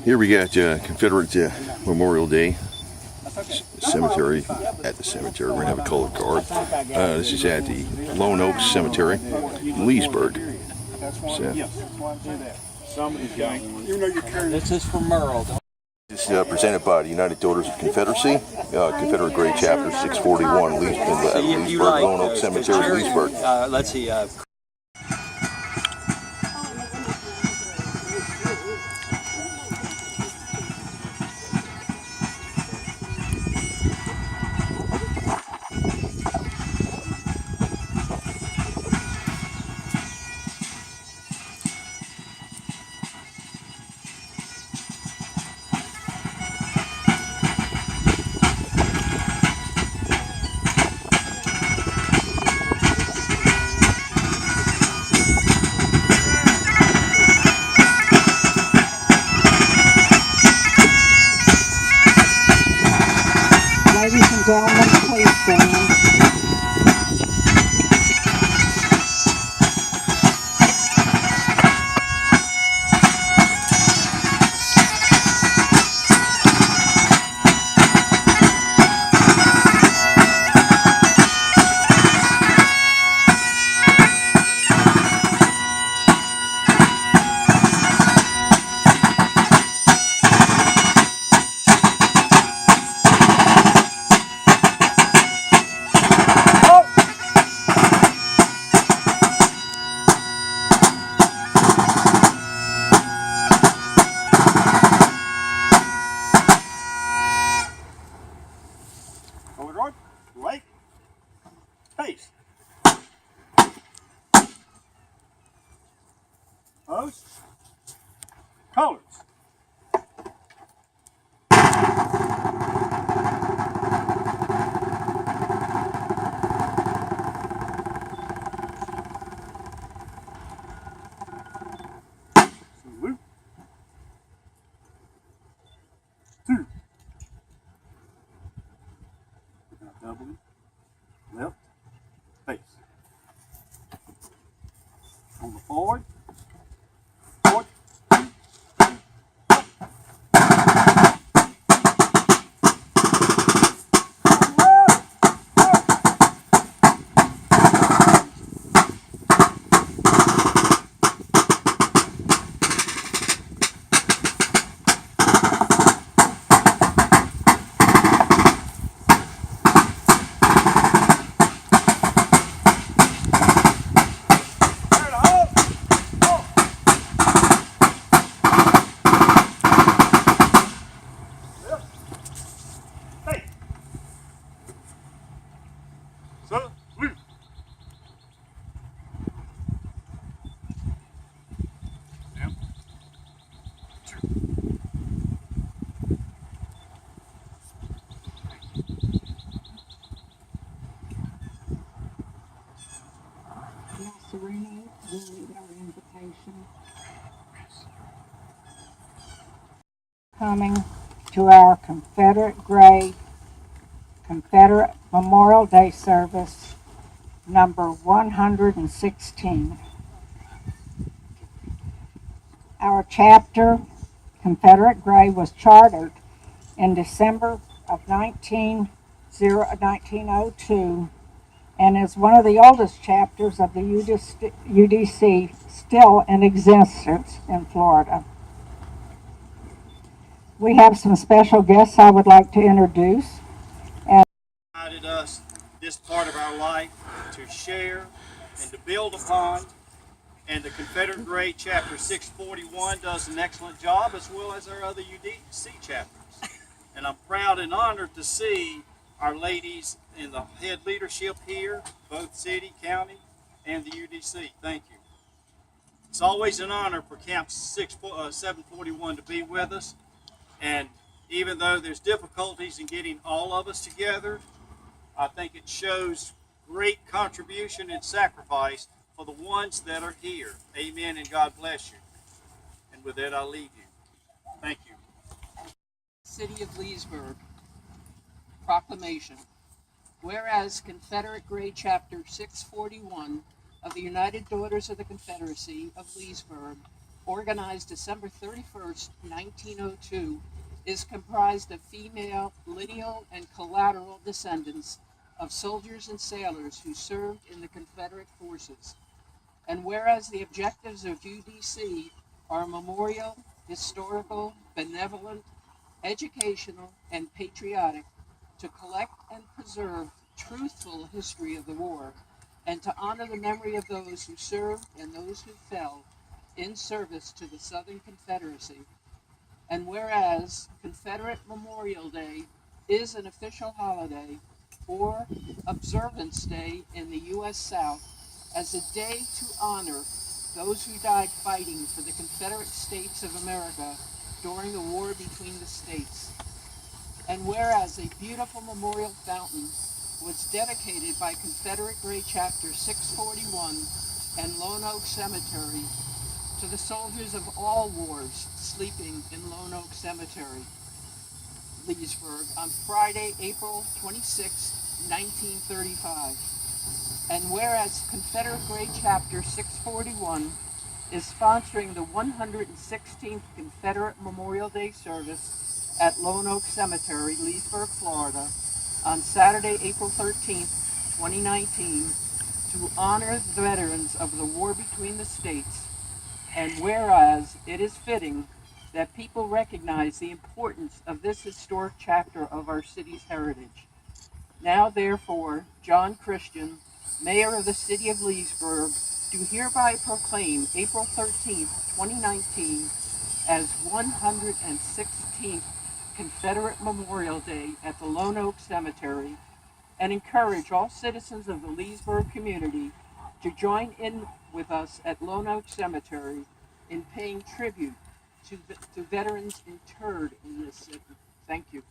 Here we got Confederate Memorial Day Cemetery at the cemetery. We're going to have a color guard. This is at the Lone Oak Cemetery Leesburg. This is for Merle. This is presented by the United Daughters of Confederacy, Confederate Gray Chapter 641, Leesburg, Lone Oak Cemetery, Leesburg. Let's see. Ladies and gentlemen, please stand. Forward, right, pace. Post, colors. Salute. 2. Double, left, face. On the forward, forward, salute. Yep. 2. Now, Serena, we'll read our invitation. Coming to our Confederate Memorial Day Service, number 116. Our chapter, Confederate Gray, was chartered in December of 1902 and is one of the oldest chapters of the UDC still in existence in Florida. We have some special guests I would like to introduce. Provided us this part of our life to share and to build upon, and the Confederate Gray Chapter 641 does an excellent job, as well as our other UDC chapters. And I'm proud and honored to see our ladies in the head leadership here, both city, county, and the UDC. Thank you. It's always an honor for Camp 741 to be with us, and even though there's difficulties in getting all of us together, I think it shows great contribution and sacrifice for the ones that are here. Amen, and God bless you. And with that, I'll leave you. Thank you. City of Leesburg. Proclamation. Whereas Confederate Gray Chapter 641 of the United Daughters of the Confederacy of Leesburg organized December 31st, 1902, is comprised of female lineal and collateral descendants of soldiers and sailors who served in the Confederate forces. And whereas the objectives of UDC are memorial, historical, benevolent, educational, and patriotic, to collect and preserve truthful history of the war, and to honor the memory of those who served and those who fell in service to the Southern Confederacy. And whereas Confederate Memorial Day is an official holiday or observance day in the U.S. South as a day to honor those who died fighting for the Confederate States of America during the war between the states. And whereas a beautiful memorial fountain was dedicated by Confederate Gray Chapter 641 and Lone Oak Cemetery to the soldiers of all wars sleeping in Lone Oak Cemetery, Leesburg, on Friday, April 26, 1935. And whereas Confederate Gray Chapter 641 is sponsoring the 116th Confederate Memorial Day Service at Lone Oak Cemetery, Leesburg, Florida, on Saturday, April 13th, 2019, to honor the veterans of the war between the states. And whereas it is fitting that people recognize the importance of this historic chapter of our city's heritage. Now, therefore, John Christian, Mayor of the City of Leesburg, do hereby proclaim April 13th, 2019 as 116th Confederate Memorial Day at the Lone Oak Cemetery, and encourage all citizens of the Leesburg community to join in with us at Lone Oak Cemetery in paying tribute to veterans interred in this city. Thank you.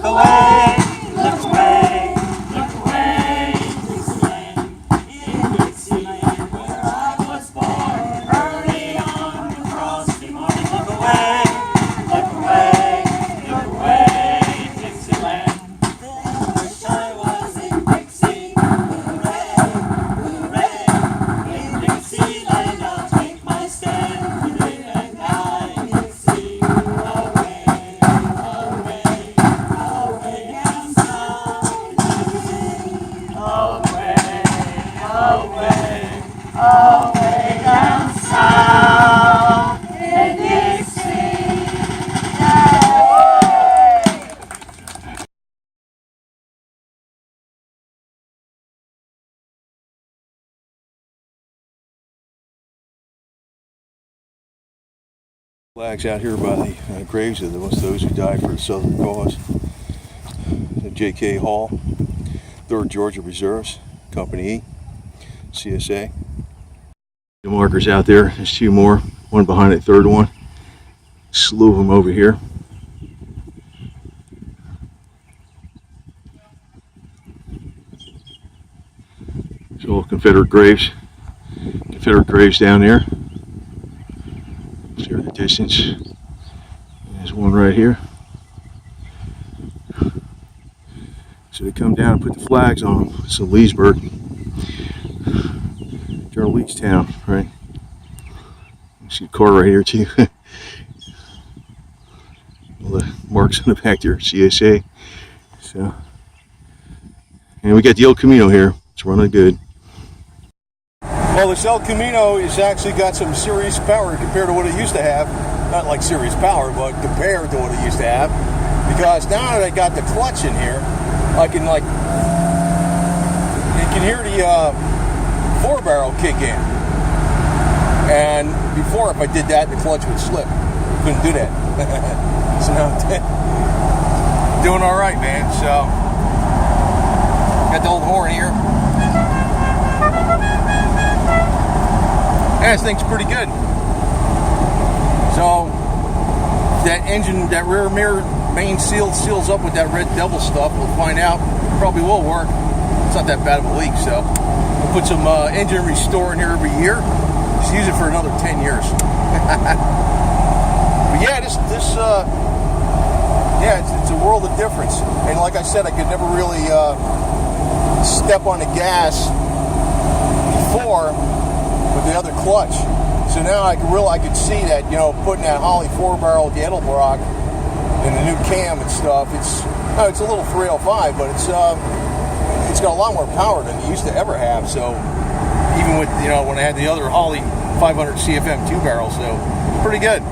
look away, look away, look away, Dixieland, in Dixieland, where I was born, early on the frosty morning. Look away, look away, look away, Dixieland. I wish I was in Dixie, hooray, hooray, in Dixieland I'll take my stand, live and die in Dixie, away, away, away down south, away, away, away down south in Dixie. Flags out here by the graves of those who died for the Southern cause. The J.K. Hall, 3rd Georgia Reserves, Company E, CSA. The markers out there, there's 2 more, one behind that 3rd one. Slew of them over here. There's all Confederate graves. Confederate graves down there. Here in the distance. There's one right here. So they come down and put the flags on them. It's in Leesburg. General Lee's town, right? You see a car right here too. All the marks on the back there, CSA. So, and we got the El Camino here. It's running good. Well, this El Camino has actually got some serious power compared to what it used to have. Not like serious power, but compared to what it used to have. Because now that I got the clutch in here, I can you can hear the 4-barrel kick in. And before, if I did that, the clutch would slip. Couldn't do that. So now I'm doing all right, man. So, got the old horn here. Yeah, this thing's pretty good. So that engine, that rear mirror main seal seals up with that red devil stuff. We'll find out. Probably will work. It's not that bad of a leak. So we'll put some engine restore in here every year. Just use it for another 10 years. But yeah, it's a world of difference. And like I said, I could never really step on the gas before with the other clutch. So now I could see that, putting that Holly 4-barrel Edelbrock in the new cam and stuff, it's a little 305, but it's got a lot more power than it used to ever have. So even with, when I had the other Holly 500 CFM 2-barrel, so pretty good.